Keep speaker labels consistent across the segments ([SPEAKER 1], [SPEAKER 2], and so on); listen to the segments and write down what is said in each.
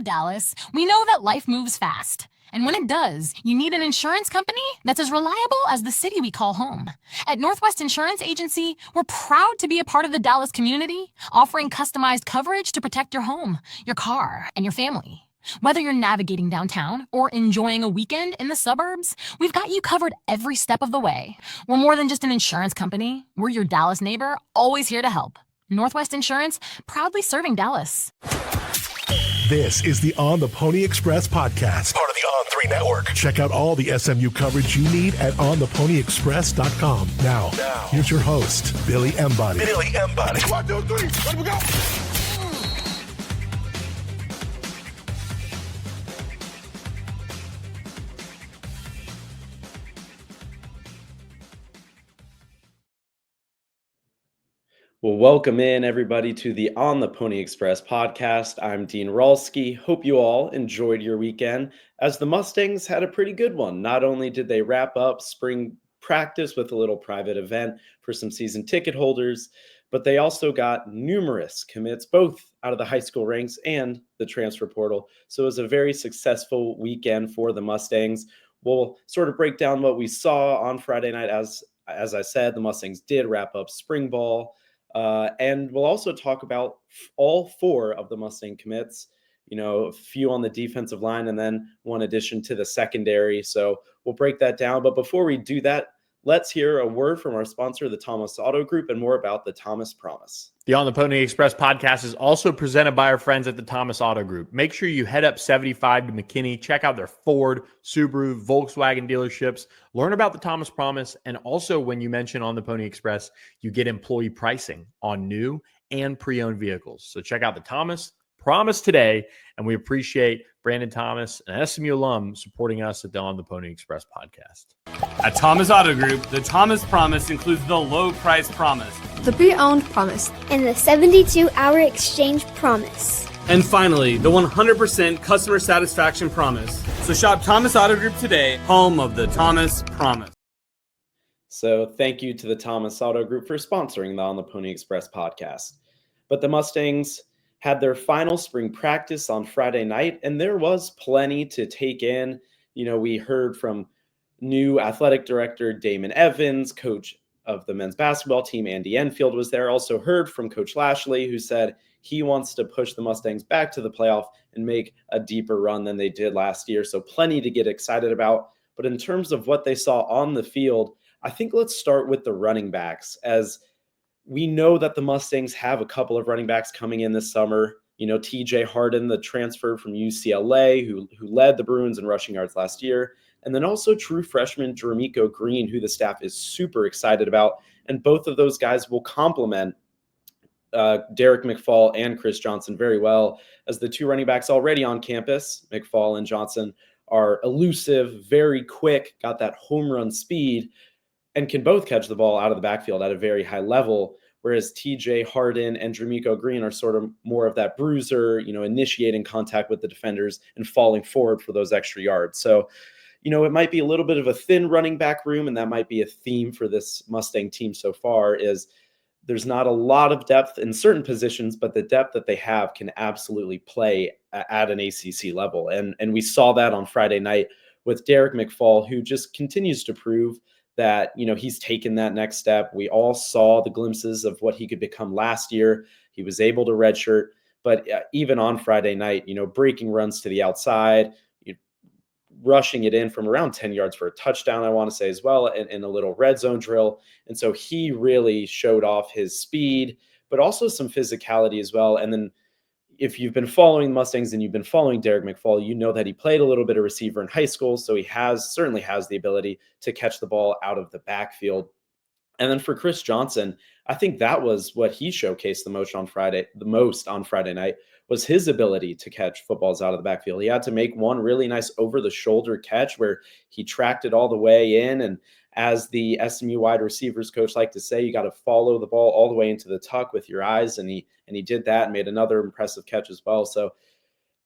[SPEAKER 1] Dallas, we know that life moves fast. And when it does, you need an insurance company that's as reliable as the city we call home. At Northwest Insurance Agency, we're proud to be a part of the Dallas community, offering customized coverage to protect your home, your car, and your family. Whether you're navigating downtown or enjoying a weekend in the suburbs, we've got you covered every step of the way. We're more than just an insurance company. We're your Dallas neighbor, always here to help. Northwest Insurance, proudly serving Dallas.
[SPEAKER 2] This is the On the Pony Express podcast, part of the On3 network. Check out all the SMU coverage you need at ontheponyexpress.com. Now, here's your host, Billy Embody.
[SPEAKER 3] 1, 2, 3, let me go.
[SPEAKER 4] Well, welcome in everybody to the On the Pony Express podcast. I'm Dean Ralsky. Hope you all enjoyed your weekend as the Mustangs had a pretty good one. Not only did they wrap up spring practice with a little private event for some season ticket holders, but they also got numerous commits, both out of the high school ranks and the transfer portal. So it was a very successful weekend for the Mustangs. We'll sort of break down what we saw on Friday night. As I said, the Mustangs did wrap up spring ball. And we'll also talk about all 4 of the Mustang commits, a few on the defensive line and then one addition to the secondary. So we'll break that down. But before we do that, let's hear a word from our sponsor, the Thomas Auto Group, and more about the Thomas Promise.
[SPEAKER 5] The On the Pony Express podcast is also presented by our friends at the Thomas Auto Group. Make sure you head up 75 to McKinney, check out their Ford, Subaru, Volkswagen dealerships, learn about the Thomas Promise, and also when you mention On the Pony Express, you get employee pricing on new and pre-owned vehicles. So check out the Thomas Promise today, and we appreciate Brandon Thomas, an SMU alum, supporting us at the On the Pony Express podcast.
[SPEAKER 6] At Thomas Auto Group, the Thomas Promise includes the low price promise,
[SPEAKER 7] the pre-owned promise,
[SPEAKER 8] and the 72-hour exchange promise.
[SPEAKER 6] And finally, the 100% customer satisfaction promise. So shop Thomas Auto Group today, home of the Thomas Promise.
[SPEAKER 4] So thank you to the Thomas Auto Group for sponsoring the On the Pony Express podcast. But the Mustangs had their final spring practice on Friday night, and there was plenty to take in. We heard from new athletic director Damon Evans, coach of the men's basketball team Andy Enfield was there. Also heard from Coach Lashley, who said he wants to push the Mustangs back to the playoff and make a deeper run than they did last year. So plenty to get excited about. But in terms of what they saw on the field, I think let's start with the running backs, as we know that the Mustangs have a couple of running backs coming in this summer. TJ Harden, the transfer from UCLA, who led the Bruins in rushing yards last year. And then also true freshman Jeremico Green, who the staff is super excited about. And both of those guys will complement Derek McFall and Chris Johnson very well, as the 2 running backs already on campus, McFall and Johnson, are elusive, very quick, got that home run speed, and can both catch the ball out of the backfield at a very high level. Whereas TJ Harden and Jeremico Green are sort of more of that bruiser, initiating contact with the defenders and falling forward for those extra yards. So, it might be a little bit of a thin running back room, and that might be a theme for this Mustang team so far, is there's not a lot of depth in certain positions, but the depth that they have can absolutely play at an ACC level. And we saw that on Friday night with Derek McFall, who just continues to prove that, he's taken that next step. We all saw the glimpses of what he could become last year. He was able to redshirt, but even on Friday night, breaking runs to the outside, rushing it in from around 10 yards for a touchdown, I want to say as well, in a little red zone drill. And so he really showed off his speed, but also some physicality as well. And then if you've been following the Mustangs and you've been following Derek McFall, you know that he played a little bit of receiver in high school. So he certainly has the ability to catch the ball out of the backfield. And then for Chris Johnson, I think that was what he showcased the most on Friday night, was his ability to catch footballs out of the backfield. He had to make one really nice over-the-shoulder catch where he tracked it all the way in. And as the SMU wide receivers coach like to say, you got to follow the ball all the way into the tuck with your eyes. And he did that and made another impressive catch as well. So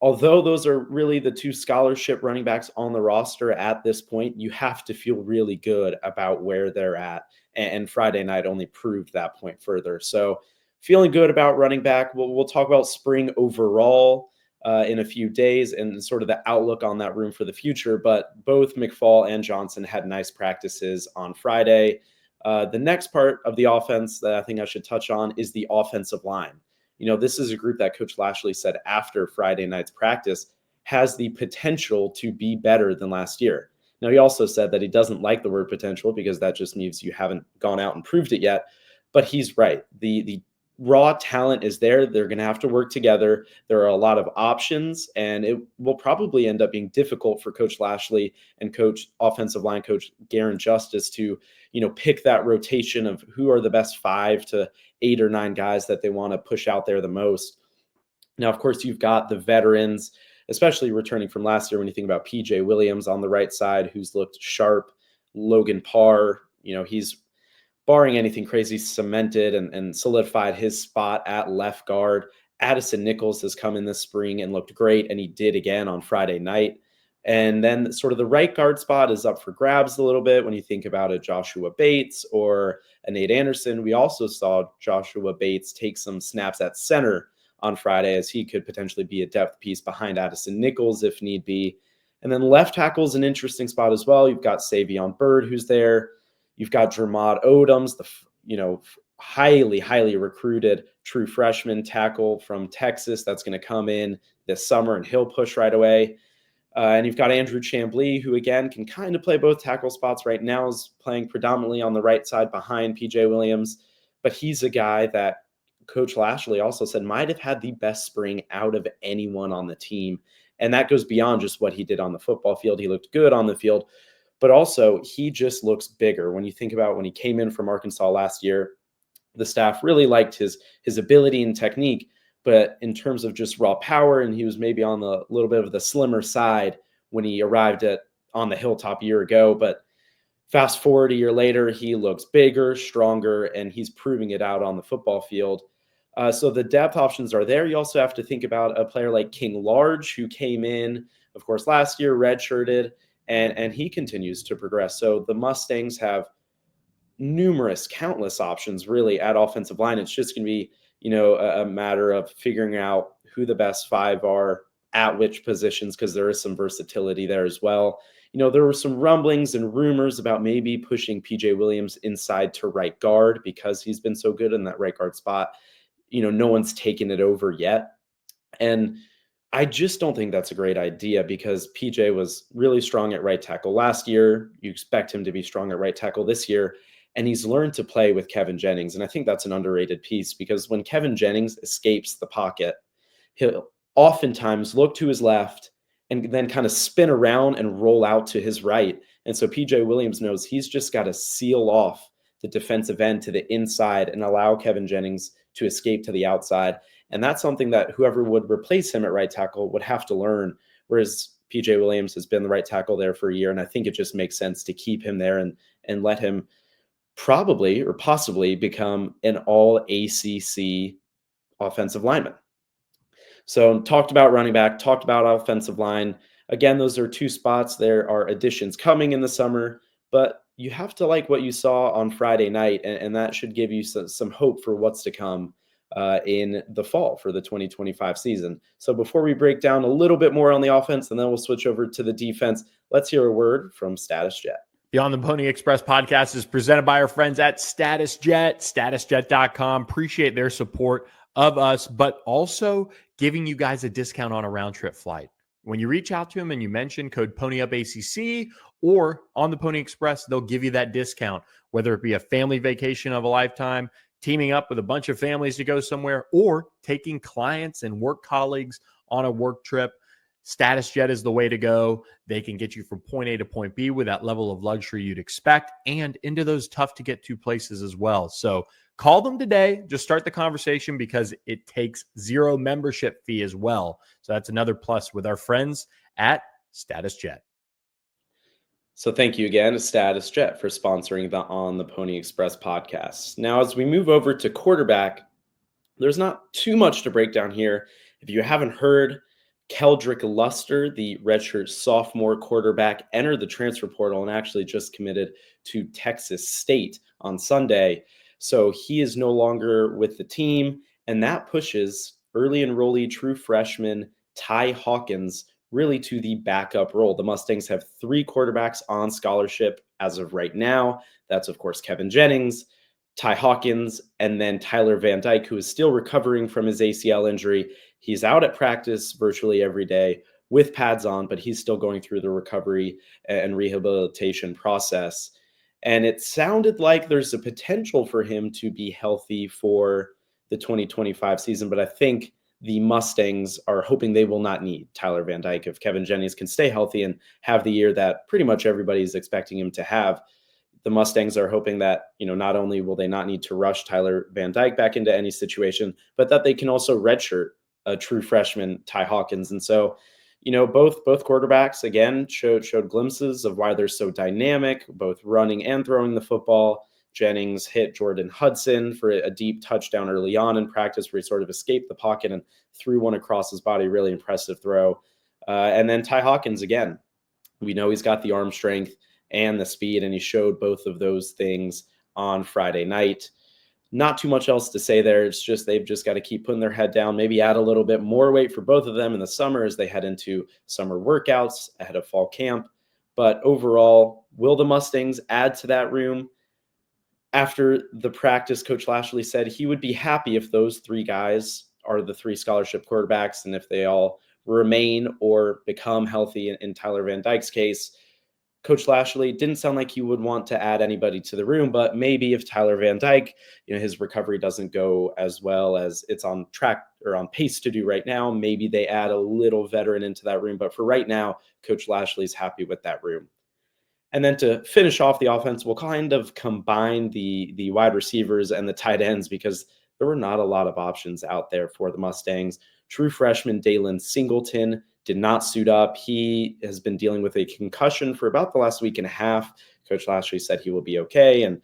[SPEAKER 4] although those are really the 2 scholarship running backs on the roster at this point, you have to feel really good about where they're at. And Friday night only proved that point further. So feeling good about running back. We'll talk about spring overall. in a few days and sort of the outlook on that room for the future. But both McFall and Johnson had nice practices on Friday. The next part of the offense that I think I should touch on is the offensive line. This is a group that Coach Lashley said after Friday night's practice has the potential to be better than last year. Now, he also said that he doesn't like the word potential because that just means you haven't gone out and proved it yet. But he's right. The raw talent is there. They're going to have to work together. There are a lot of options, and it will probably end up being difficult for Coach Lashley and offensive line coach Garen Justice to, pick that rotation of who are the best 5 to 8 or 9 guys that they want to push out there the most. Now, of course, you've got the veterans, especially returning from last year when you think about PJ Williams on the right side, who's looked sharp. Logan Parr, he's barring anything crazy, cemented and solidified his spot at left guard. Addison Nichols has come in this spring and looked great, and he did again on Friday night. And then sort of the right guard spot is up for grabs a little bit when you think about a Joshua Bates or a Nate Anderson. We also saw Joshua Bates take some snaps at center on Friday, as he could potentially be a depth piece behind Addison Nichols if need be. And then left tackle is an interesting spot as well. You've got Savion Byrd, who's there. You've got Jermod Odoms, the highly, highly recruited true freshman tackle from Texas that's going to come in this summer, and he'll push right away. And you've got Andrew Chamblee, who, again, can kind of play both tackle spots. Right now is playing predominantly on the right side behind P.J. Williams. But he's a guy that Coach Lashley also said might have had the best spring out of anyone on the team. And that goes beyond just what he did on the football field. He looked good on the field, but also he just looks bigger. When you think about when he came in from Arkansas last year, the staff really liked his ability and technique, but in terms of just raw power, and he was maybe on the little bit of the slimmer side when he arrived on the hilltop a year ago. But fast forward a year later, he looks bigger, stronger, and he's proving it out on the football field. So the depth options are there. You also have to think about a player like King Large, who came in, of course, last year, redshirted, and he continues to progress. So the Mustangs have countless options really at offensive line. It's just going to be, a matter of figuring out who the best 5 are at which positions, because there is some versatility there as well. There were some rumblings and rumors about maybe pushing PJ Williams inside to right guard because he's been so good in that right guard spot. No one's taken it over yet. And I just don't think that's a great idea, because PJ was really strong at right tackle last year. You expect him to be strong at right tackle this year. And he's learned to play with Kevin Jennings. And I think that's an underrated piece, because when Kevin Jennings escapes the pocket, he'll oftentimes look to his left and then kind of spin around and roll out to his right. And so PJ Williams knows he's just got to seal off the defensive end to the inside and allow Kevin Jennings to escape to the outside. And that's something that whoever would replace him at right tackle would have to learn, whereas PJ Williams has been the right tackle there for a year. And I think it just makes sense to keep him there and let him probably or possibly become an all ACC offensive lineman. So talked about running back, talked about offensive line. Again, those are 2 spots. There are additions coming in the summer, but you have to like what you saw on Friday night, and that should give you some hope for what's to come in the fall for the 2025 season. So before we break down a little bit more on the offense, and then we'll switch over to the defense, let's hear a word from Status Jet.
[SPEAKER 5] The On the Pony Express podcast is presented by our friends at Status Jet, statusjet.com. Appreciate their support of us, but also giving you guys a discount on a round trip flight. When you reach out to them and you mention code PonyUpACC or On the Pony Express, they'll give you that discount, whether it be a family vacation of a lifetime, teaming up with a bunch of families to go somewhere, or taking clients and work colleagues on a work trip. Status Jet is the way to go. They can get you from point A to point B with that level of luxury you'd expect, and into those tough to get to places as well. So call them today. Just start the conversation, because it takes 0 membership fee as well. So that's another plus with our friends at Status Jet.
[SPEAKER 4] So thank you again to Status Jet for sponsoring the On the Pony Express podcast. Now, as we move over to quarterback, there's not too much to break down here. If you haven't heard, Keldrick Luster, the redshirt sophomore quarterback, entered the transfer portal and actually just committed to Texas State on Sunday. So he is no longer with the team, and that pushes early enrollee true freshman Ty Hawkins really to the backup role. The Mustangs have 3 quarterbacks on scholarship as of right now. That's, of course, Kevin Jennings, Ty Hawkins, and then Tyler Van Dyke, who is still recovering from his ACL injury. He's out at practice virtually every day with pads on, but he's still going through the recovery and rehabilitation process. And it sounded like there's a potential for him to be healthy for the 2025 season, but I think the Mustangs are hoping they will not need Tyler Van Dyke if Kevin Jennings can stay healthy and have the year that pretty much everybody is expecting him to have. The Mustangs are hoping that, not only will they not need to rush Tyler Van Dyke back into any situation, but that they can also redshirt a true freshman, Ty Hawkins. And so, both quarterbacks again showed glimpses of why they're so dynamic, both running and throwing the football. Jennings hit Jordan Hudson for a deep touchdown early on in practice where he sort of escaped the pocket and threw one across his body. Really impressive throw. And then Ty Hawkins, again, we know he's got the arm strength and the speed, and he showed both of those things on Friday night. Not too much else to say there. It's just they've just got to keep putting their head down, maybe add a little bit more weight for both of them in the summer as they head into summer workouts ahead of fall camp. But overall, will the Mustangs add to that room? After the practice, Coach Lashley said he would be happy if those 3 guys are the 3 scholarship quarterbacks and if they all remain or become healthy in Tyler Van Dyke's case. Coach Lashley didn't sound like he would want to add anybody to the room, but maybe if Tyler Van Dyke, his recovery doesn't go as well as it's on track or on pace to do right now, maybe they add a little veteran into that room. But for right now, Coach Lashley's happy with that room. And then to finish off the offense, we'll kind of combine the wide receivers and the tight ends because there were not a lot of options out there for the Mustangs. True freshman Dalen Singleton did not suit up. He has been dealing with a concussion for about the last week and a half. Coach Lashley said he will be okay and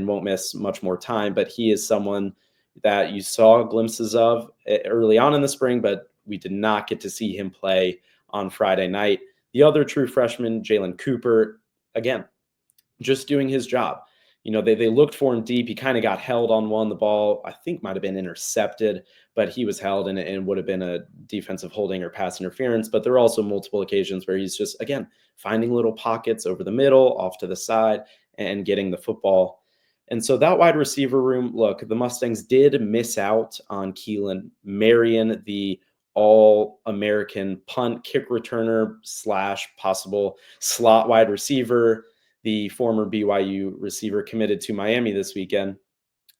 [SPEAKER 4] won't miss much more time, but he is someone that you saw glimpses of early on in the spring, but we did not get to see him play on Friday night. The other true freshman, Jalen Cooper, again, just doing his job. They looked for him deep. He kind of got held on one. The ball, I think, might have been intercepted, but he was held and it would have been a defensive holding or pass interference. But there are also multiple occasions where he's just, again, finding little pockets over the middle, off to the side, and getting the football. And so that wide receiver room, look, the Mustangs did miss out on Keelan Marion, the All-American punt kick returner / possible slot wide receiver, the former BYU receiver committed to Miami this weekend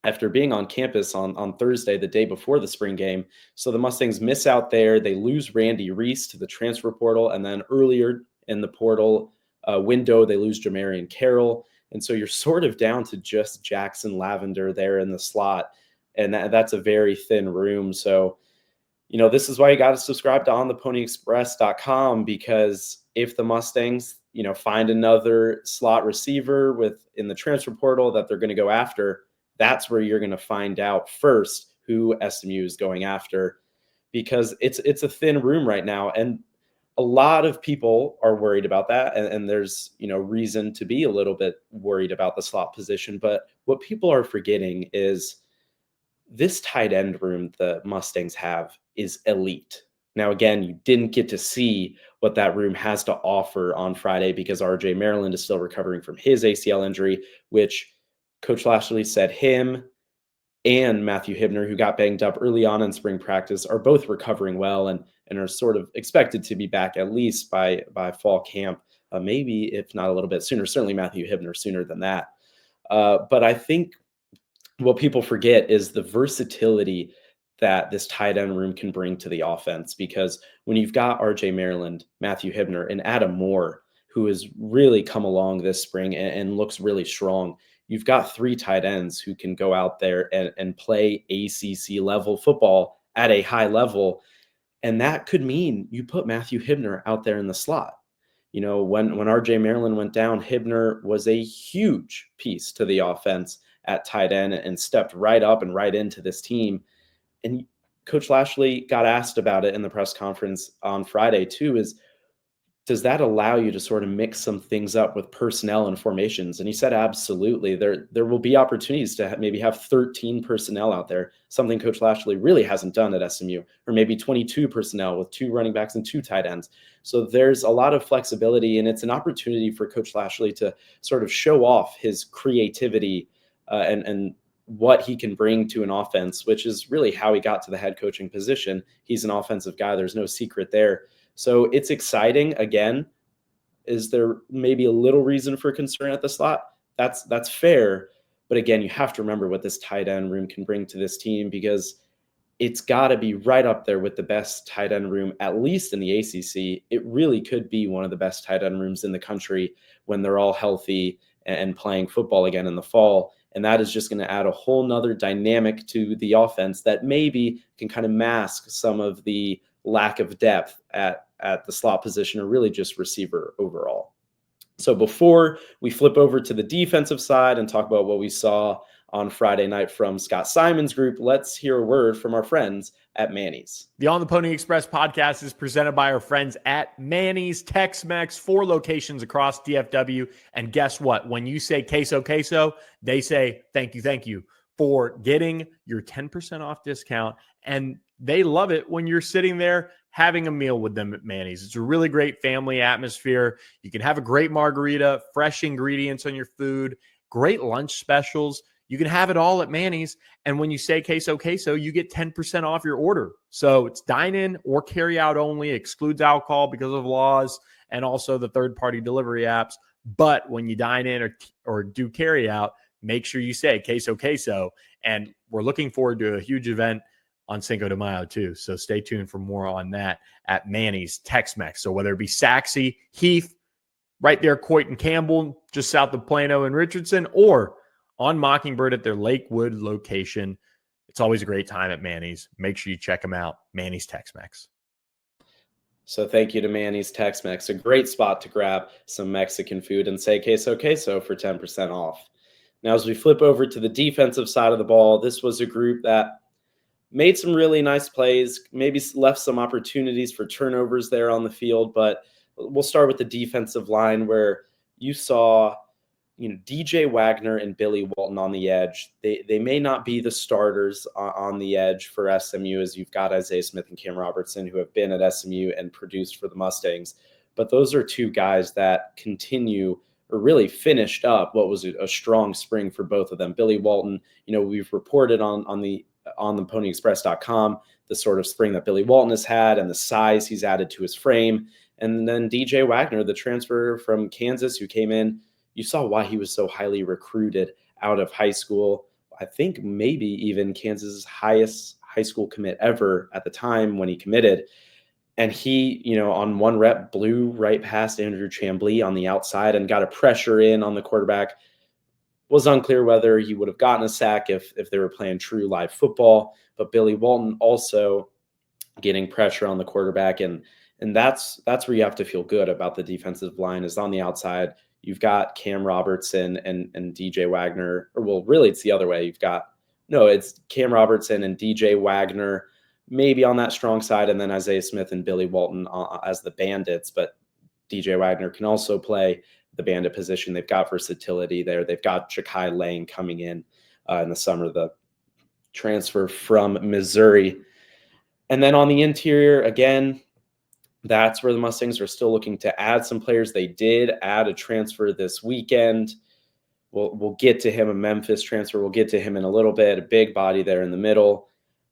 [SPEAKER 4] after being on campus on Thursday, the day before the spring game. So the Mustangs miss out there. They lose Randy Reese to the transfer portal. And then earlier in the portal window, they lose Jamarian Carroll. And so you're sort of down to just Jackson Lavender there in the slot. And that's a very thin room. So, this is why you got to subscribe to ontheponyexpress.com, because if the Mustangs, find another slot receiver in the transfer portal that they're going to go after, that's where you're going to find out first who SMU is going after, because it's a thin room right now. And a lot of people are worried about that. And there's, reason to be a little bit worried about the slot position. But what people are forgetting is this tight end room the Mustangs have is elite. Now, again, you didn't get to see what that room has to offer on Friday because RJ Maryland is still recovering from his ACL injury, which Coach Lashley said him and Matthew Hibner, who got banged up early on in spring practice, are both recovering well and are sort of expected to be back at least by fall camp, maybe if not a little bit sooner. Certainly Matthew Hibner sooner than that. But I think what people forget is the versatility that this tight end room can bring to the offense, because when you've got RJ Maryland, Matthew Hibner, and Adam Moore, who has really come along this spring and looks really strong, you've got 3 tight ends who can go out there and play ACC level football at a high level. And that could mean you put Matthew Hibner out there in the slot. When RJ Maryland went down, Hibner was a huge piece to the offense at tight end and stepped right up and right into this team. And Coach Lashley got asked about it in the press conference on Friday too, is does that allow you to sort of mix some things up with personnel and formations? And he said, absolutely. There will be opportunities to maybe have 13 personnel out there, something Coach Lashley really hasn't done at SMU, or maybe 22 personnel with 2 running backs and 2 tight ends. So there's a lot of flexibility, and it's an opportunity for Coach Lashley to sort of show off his creativity and what he can bring to an offense, which is really how he got to the head coaching position. He's an offensive guy. There's no secret there. So it's exciting. Again, is there maybe a little reason for concern at the slot? That's fair. But again, you have to remember what this tight end room can bring to this team, because it's got to be right up there with the best tight end room, at least in the ACC. It really could be one of the best tight end rooms in the country when they're all healthy and playing football again in the fall. And that is just going to add a whole nother dynamic to the offense that maybe can kind of mask some of the lack of depth at the slot position, or really just receiver overall. So before we flip over to the defensive side and talk about what we saw on Friday night from Scott Simon's group, let's hear a word from our friends at Manny's.
[SPEAKER 5] The On the Pony Express podcast is presented by our friends at Manny's Tex-Mex, 4 locations across DFW. And guess what? When you say queso, queso, they say thank you for getting your 10% off discount. And they love it when you're sitting there having a meal with them at Manny's. It's a really great family atmosphere. You can have a great margarita, fresh ingredients on your food, great lunch specials. You can have it all at Manny's. And when you say queso, queso, you get 10% off your order. So it's dine-in or carry-out only, excludes alcohol because of laws and also the third-party delivery apps. But when you dine in or do carry-out, make sure you say queso, queso. And we're looking forward to a huge event on Cinco de Mayo too. So stay tuned for more on that at Manny's Tex-Mex. So whether it be Saxe, Heath, right there, Coit and Campbell, just south of Plano and Richardson, or on Mockingbird at their Lakewood location, it's always a great time at Manny's. Make sure you check them out, Manny's Tex-Mex.
[SPEAKER 4] So thank you to Manny's Tex-Mex, a great spot to grab some Mexican food and say queso, queso for 10% off. Now, as we flip over to the defensive side of the ball, this was a group that made some really nice plays, maybe left some opportunities for turnovers there on the field. But we'll start with the defensive line, where you saw, DJ Wagner and Billy Walton on the edge. They may not be the starters on the edge for SMU, as you've got Isaiah Smith and Cam Robertson, who have been at SMU and produced for the Mustangs. But those are 2 guys that continue, or really finished up what was a strong spring for both of them. Billy Walton, we've reported on the ponyexpress.com the sort of spring that Billy Walton has had and the size he's added to his frame. And then DJ Wagner, the transfer from Kansas who came in, you saw why he was so highly recruited out of high school. I think maybe even Kansas's highest high school commit ever at the time when he committed. And he, on one rep, blew right past Andrew Chamblee on the outside and got a pressure in on the quarterback. Was unclear whether he would have gotten a sack if they were playing true live football. But Billy Walton also getting pressure on the quarterback. And that's where you have to feel good about the defensive line, is on the outside. You've got Cam Robertson and DJ Wagner. Or, well, really, it's the other way. It's Cam Robertson and DJ Wagner maybe on that strong side, and then Isaiah Smith and Billy Walton as the bandits. But DJ Wagner can also play the bandit position. They've got versatility there. They've got Jakai Lane coming in the summer, the transfer from Missouri. And then on the interior, again, that's where the Mustangs are still looking to add some players. They did add a transfer this weekend. We'll get to him, a Memphis transfer. We'll get to him in a little bit, a big body there in the middle.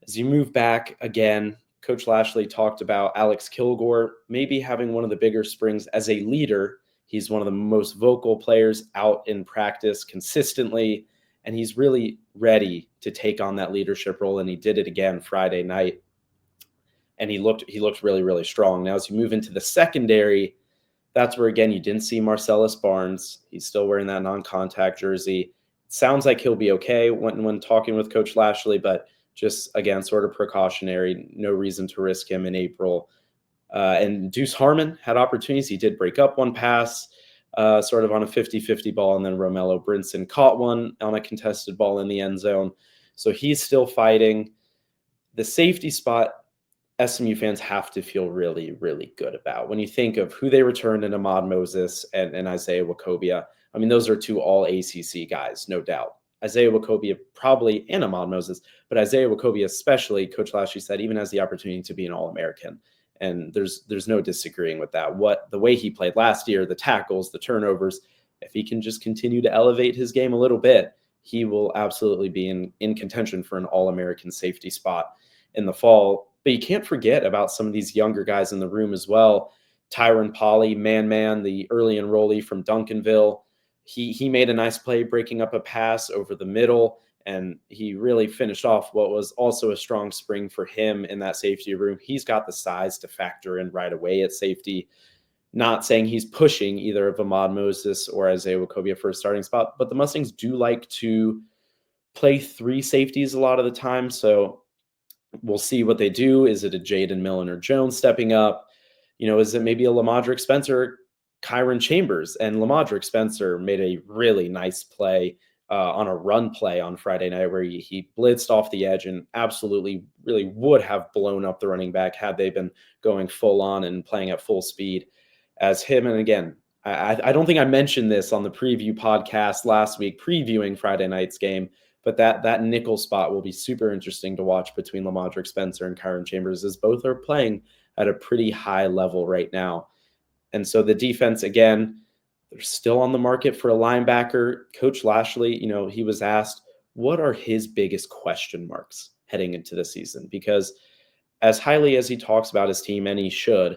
[SPEAKER 4] As you move back again, Coach Lashley talked about Alex Kilgore maybe having one of the bigger springs as a leader. He's one of the most vocal players out in practice consistently, and he's really ready to take on that leadership role, and he did it again Friday night. And he looked really, really strong. Now, as you move into the secondary, that's where, again, you didn't see Marcellus Barnes. He's still wearing that non-contact jersey. Sounds like he'll be okay when talking with Coach Lashley, but just, again, sort of precautionary. No reason to risk him in April. And Deuce Harmon had opportunities. He did break up one pass, sort of on a 50-50 ball, and then Romello Brinson caught one on a contested ball in the end zone. So he's still fighting. The safety spot, SMU fans have to feel really, really good about. When you think of who they returned in Ahmad Moses and Isaiah Wacobia, I mean, those are two all ACC guys, no doubt. Isaiah Wacobia probably and Ahmad Moses, but Isaiah Wacobia especially, Coach Lashley said, even has the opportunity to be an All-American. And there's no disagreeing with that. The way he played last year, the tackles, the turnovers, if he can just continue to elevate his game a little bit, he will absolutely be in contention for an All-American safety spot in the fall. But you can't forget about some of these younger guys in the room as well. Tyron Polley, Man, the early enrollee from Duncanville. He made a nice play breaking up a pass over the middle, and he really finished off what was also a strong spring for him in that safety room. He's got the size to factor in right away at safety. Not saying he's pushing either of Ahmad Moses or Isaiah Wacobia for a starting spot, but the Mustangs do like to play three safeties a lot of the time. So we'll see what they do. Is it a Jaden Milner Jones stepping up? Is it maybe a Lamadrick Spencer, Kyron Chambers? And Lamadrick Spencer made a really nice play on a run play on Friday night where he blitzed off the edge and absolutely really would have blown up the running back had they been going full on and playing at full speed as him. And again, I don't think I mentioned this on the preview podcast last week, previewing Friday night's game, but that nickel spot will be super interesting to watch between Lamadrick Spencer and Kyron Chambers, as both are playing at a pretty high level right now. And so the defense, again, they're still on the market for a linebacker. Coach Lashley, he was asked, what are his biggest question marks heading into the season? Because as highly as he talks about his team, and he should,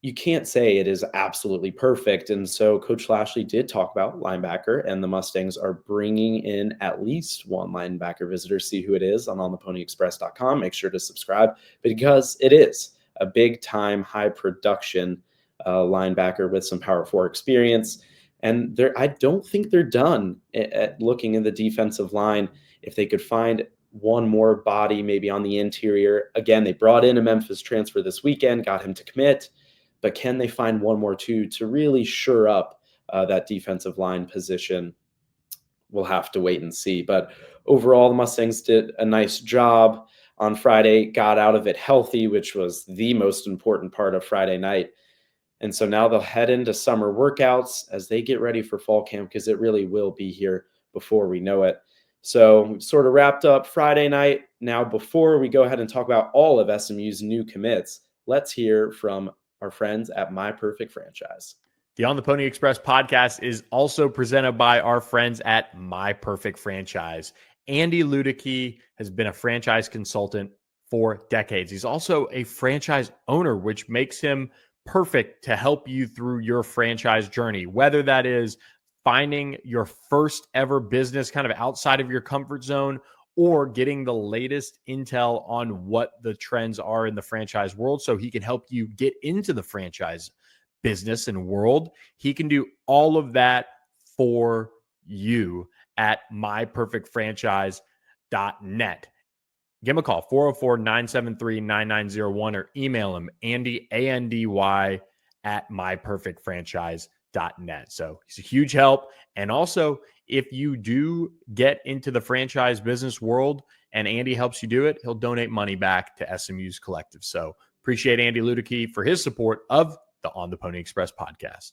[SPEAKER 4] you can't say it is absolutely perfect. And so Coach Lashley did talk about linebacker, and the Mustangs are bringing in at least one linebacker visitor. See who it is on ontheponyexpress.com. Make sure to subscribe because it is a big-time, high-production linebacker with some Power 4 experience. And I don't think they're done at looking in the defensive line. If they could find one more body maybe on the interior. Again, they brought in a Memphis transfer this weekend, got him to commit. But can they find one more to really shore up that defensive line position? We'll have to wait and see. But overall, the Mustangs did a nice job on Friday, got out of it healthy, which was the most important part of Friday night. And so now they'll head into summer workouts as they get ready for fall camp, because it really will be here before we know it. So we've sort of wrapped up Friday night. Now, before we go ahead and talk about all of SMU's new commits, let's hear from our friends at My Perfect Franchise.
[SPEAKER 5] The On the Pony Express podcast is also presented by our friends at My Perfect Franchise. Andy Ludicky has been a franchise consultant for decades. He's also a franchise owner, which makes him perfect to help you through your franchise journey, whether that is finding your first ever business kind of outside of your comfort zone, or getting the latest intel on what the trends are in the franchise world so he can help you get into the franchise business and world. He can do all of that for you at myperfectfranchise.net. Give him a call, 404-973-9901, or email him, Andy, ANDY, at myperfectfranchise.net. So he's a huge help. And also, if you do get into the franchise business world and Andy helps you do it, he'll donate money back to SMU's collective. So appreciate Andy Ludicky for his support of the On the Pony Express podcast.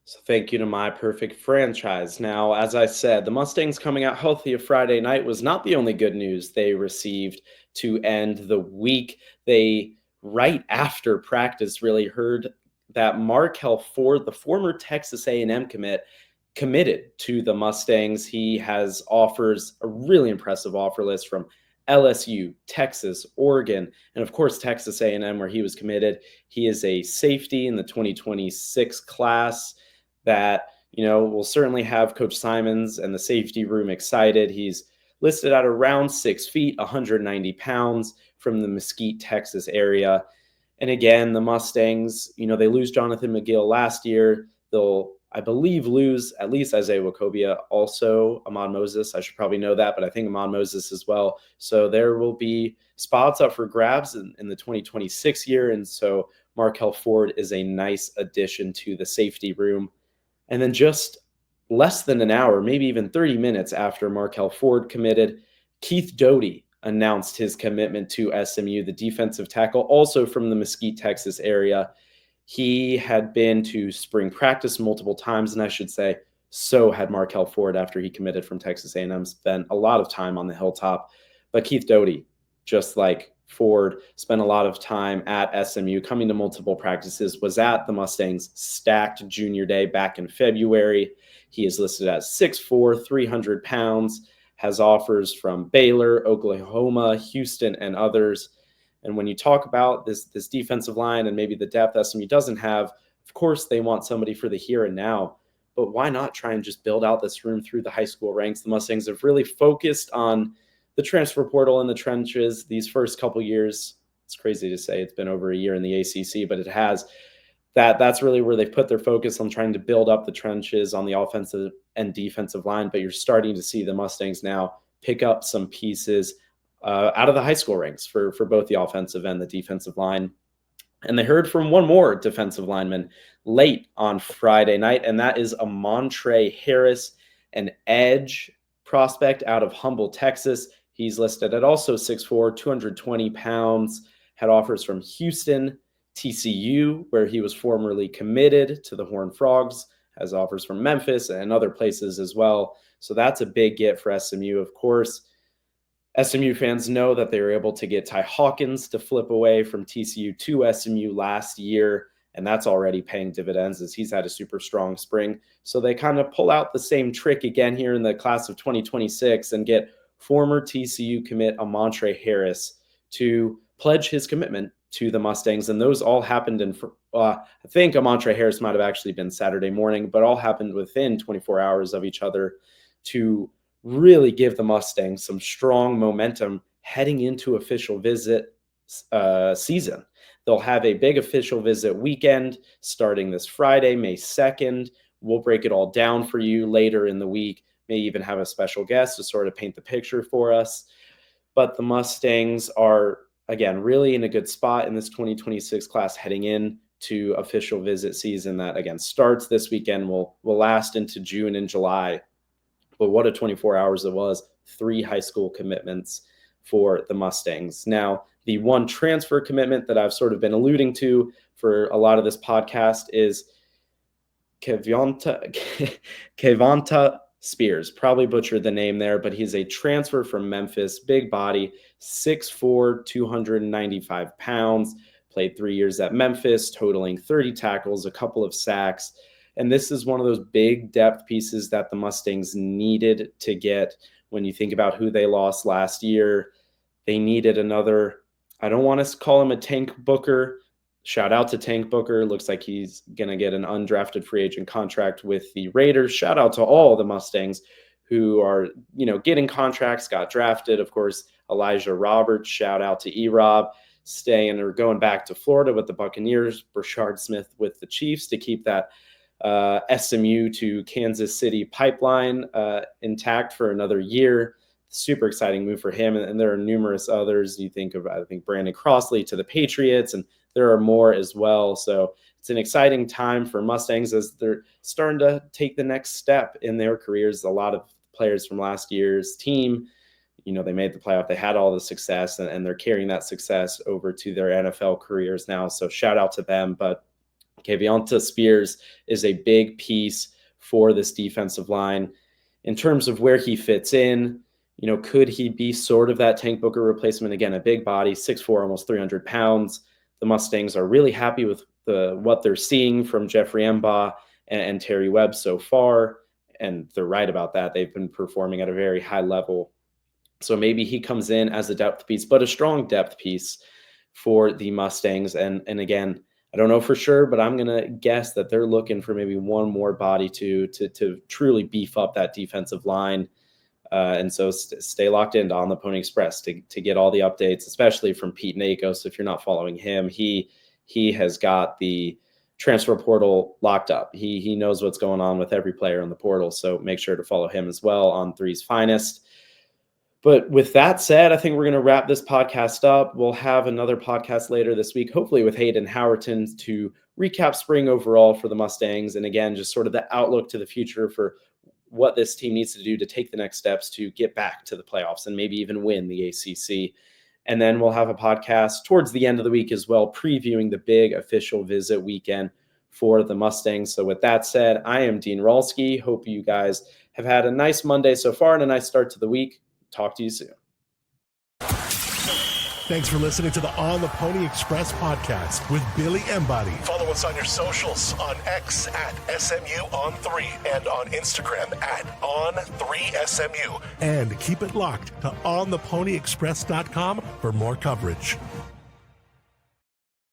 [SPEAKER 4] So thank you to My Perfect Franchise. Now, as I said, the Mustangs coming out healthy of Friday night was not the only good news they received to end the week. They, right after practice, really heard that Markel Ford, the former Texas A&M committed to the Mustangs. He has offers, a really impressive offer list from LSU, Texas, Oregon, and of course Texas A&M, where he was committed. He is a safety in the 2026 class that, will certainly have Coach Simons and the safety room excited. He's listed at around 6 feet, 190 pounds, from the Mesquite, Texas area. And again, the Mustangs, they lose Jonathan McGill last year. They'll, I believe, lose at least Isaiah Wacobia, also Ahmad Moses. I should probably know that, but I think Ahmad Moses as well. So there will be spots up for grabs in the 2026 year. And so Markel Ford is a nice addition to the safety room. And then just less than an hour, maybe even 30 minutes after Markel Ford committed, Keith Doty, announced his commitment to SMU, the defensive tackle, also from the Mesquite, Texas area. He had been to spring practice multiple times, and I should say, so had Markel Ford after he committed from Texas A&M, spent a lot of time on the hilltop. But Keith Doty, just like Ford, spent a lot of time at SMU, coming to multiple practices, was at the Mustangs stacked junior day back in February. He is listed as 6'4", 300 pounds, has offers from Baylor, Oklahoma, Houston, and others. And when you talk about this defensive line and maybe the depth SMU doesn't have, of course they want somebody for the here and now. But why not try and just build out this room through the high school ranks? The Mustangs have really focused on the transfer portal in the trenches these first couple years. It's crazy to say it's been over a year in the ACC, but it has. That's really where they've put their focus on trying to build up the trenches on the offensive and defensive line. But you're starting to see the Mustangs now pick up some pieces out of the high school ranks for both the offensive and the defensive line. And they heard from one more defensive lineman late on Friday night, and that is Amontre Harris, an edge prospect out of Humble, Texas. He's listed at also 6'4", 220 pounds, had offers from Houston, TCU, where he was formerly committed to the Horned Frogs, has offers from Memphis and other places as well. So that's a big get for SMU, of course. SMU fans know that they were able to get Ty Hawkins to flip away from TCU to SMU last year, and that's already paying dividends as he's had a super strong spring. So they kind of pull out the same trick again here in the class of 2026 and get former TCU commit Amontre Harris to pledge his commitment to the Mustangs. And those all happened in, I think Amontre Harris might have actually been Saturday morning, but all happened within 24 hours of each other to really give the Mustangs some strong momentum heading into official visit season. They'll have a big official visit weekend starting this Friday, May 2nd. We'll break it all down for you later in the week, may even have a special guest to sort of paint the picture for us. But the Mustangs are, again, really in a good spot in this 2026 class heading in to official visit season that, again, starts this weekend, will last into June and July. But what a 24 hours it was. 3 high school commitments for the Mustangs. Now, the one transfer commitment that I've sort of been alluding to for a lot of this podcast is Kevonta Spears. Probably butchered the name there, but he's a transfer from Memphis, big body, 6'4", 295 pounds, played 3 years at Memphis, totaling 30 tackles, a couple of sacks. And this is one of those big depth pieces that the Mustangs needed to get. When you think about who they lost last year, they needed another, I don't want to call him a Tank Booker. Shout out to Tank Booker. Looks like he's going to get an undrafted free agent contract with the Raiders. Shout out to all the Mustangs who are, getting contracts, got drafted. Of course, Elijah Roberts, shout out to E-Rob, staying or going back to Florida with the Buccaneers. Brashard Smith with the Chiefs to keep that SMU to Kansas City pipeline intact for another year. Super exciting move for him. And there are numerous others. You think of, I think, Brandon Crossley to the Patriots, and there are more as well. So it's an exciting time for Mustangs as they're starting to take the next step in their careers. A lot of players from last year's team, they made the playoff. They had all the success, and they're carrying that success over to their NFL careers now. So shout out to them. But Kevonta Spears is a big piece for this defensive line. In terms of where he fits in, could he be sort of that Tank Booker replacement? Again, a big body, 6'4", almost 300 pounds. The Mustangs are really happy with what they're seeing from Jeffrey Embaugh and Terry Webb so far, and they're right about that. They've been performing at a very high level. So maybe he comes in as a depth piece, but a strong depth piece for the Mustangs. And again, I don't know for sure, but I'm going to guess that they're looking for maybe one more body to truly beef up that defensive line. And so stay locked into On the Pony Express to get all the updates, especially from Pete Nakos. If you're not following him, he has got the transfer portal locked up. He knows what's going on with every player in the portal. So make sure to follow him as well on Three's Finest. But with that said, I think we're going to wrap this podcast up. We'll have another podcast later this week, hopefully with Hayden Howerton, to recap spring overall for the Mustangs. And again, just sort of the outlook to the future for what this team needs to do to take the next steps to get back to the playoffs and maybe even win the ACC. And then we'll have a podcast towards the end of the week as well, previewing the big official visit weekend for the Mustangs. So with that said, I am Dean Rolski. Hope you guys have had a nice Monday so far and a nice start to the week. Talk to you soon.
[SPEAKER 2] Thanks for listening to the On the Pony Express podcast with Billy Embody. Follow us on your socials on X at SMU on 3 and on Instagram at on3SMU. And keep it locked to ontheponyexpress.com for more coverage.